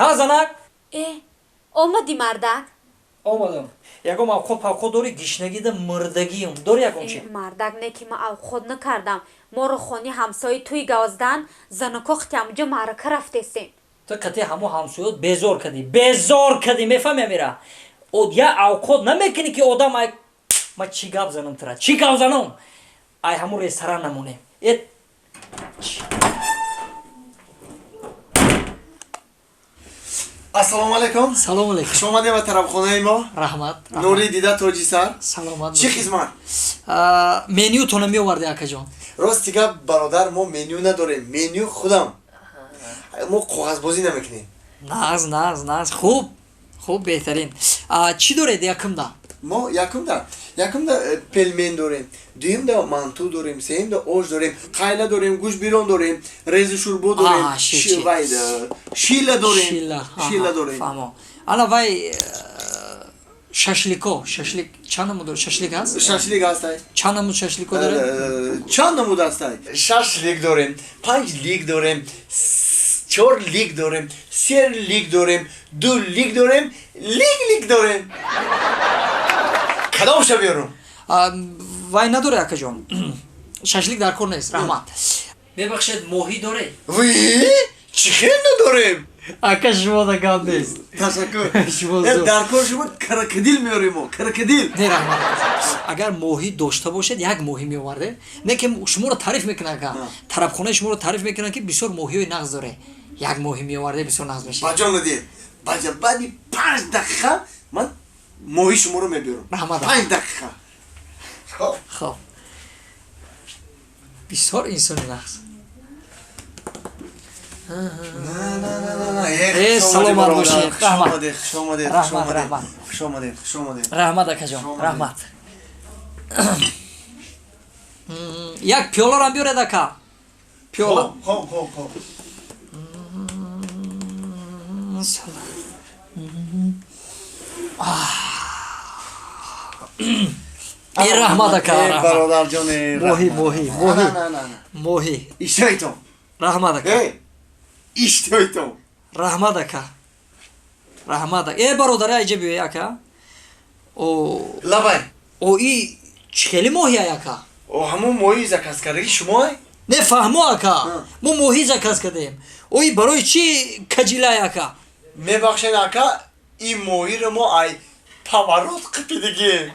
ҳазанак омадӣ мардак? омадам. Ягон авход павход дори гишнагида мурдагиям. Дори ягон чи? Мардак не ки ма авход накардам. Моро хони ҳамсои туи гавздан занукохти амҷо маърака рафтесем. Ту қати ҳамо ҳамсоёт безор кадӣ. Безор кадӣ мефаҳми амира? Я авход намекунӣ ки одам ай ма чӣ гап занам тара? Чӣ гап занам? Ай ҳамун ресторан намонем. Ассалому алайкум. Салом алайкум. Хуш омадед ба тарабхонаи мо. Раҳмат. Нури дида тоҷи сар. Саломат. Чӣ хизмат? Менютона меоварди акаҷон. Рости гап бародар, мо меню надорем. Меню худам. Мо қоғазбозӣ намекунем. Наз. Хуб, беҳтарин. Чӣ доред якумда? Мо якумда пелмен дорем, дуюмда манту дорем, сеюмда ош дорем, қайла дорем, гӯшбирон дорем, резу шурбо дорем, шила дорем. Шила дорем. Фаҳмо. Ана вай шашлик чанд намуд дорад? Шашлик ҳаст? Шашлик ҳастай. Чанд намуд шашлико дорад? Чанд намуд ҳастай? Шашлик дорем, 5 лик дорем, 4 лик дорем, 3 лик дорем, 2 лик дорем, лик дорем. Кадомша биёрам? Вай надорад акаҷон. Шашлик дар кор нест. Раҳмат. Бебахшед, моҳӣ доред? Чӣ хел надорем? Ака шумо да гап нест. Ташаккур. Шумо зуд. Дар кор шумо крокодил меорем мо, крокодил. Не, раҳмат. Агар моҳӣ дошта бошед, як моҳӣ меоварде. Не ки шуморо таъриф мекунад ка. Тарабхонаи шуморо таъриф мекунад ки бисёр моҳиҳои нағз доред. Як моҳӣ меоварде бисёр нағз мешавад. Баҷон надир. Баъди 5 дақиқа ман моҳӣ шуморо мебиёрам. Раҳмат. 5 дақиқа. Хоб. Бисёр инсони нағз. Саломат бошед. Раҳмат акаҷон. Раҳмат. Як пиёларам биёред ака. Пиёла. Хоб. Раҳмат ака. Бародарҷоне. Моҳӣ. Иштоитон. Раҳмат ака. Иштоитон. Раҳмат ака. Бародари айҷа биёй ака. Лабай. И хеле моҳӣ ай ака. Ҳамун моҳӣ закаскадаги шумоай? Не фаҳмо ака. Мо моҳӣ заказ кардем. Барои чӣ каҷилай ака? Мебахшед ака, ин моҳиро мо ай паворот қипидагием.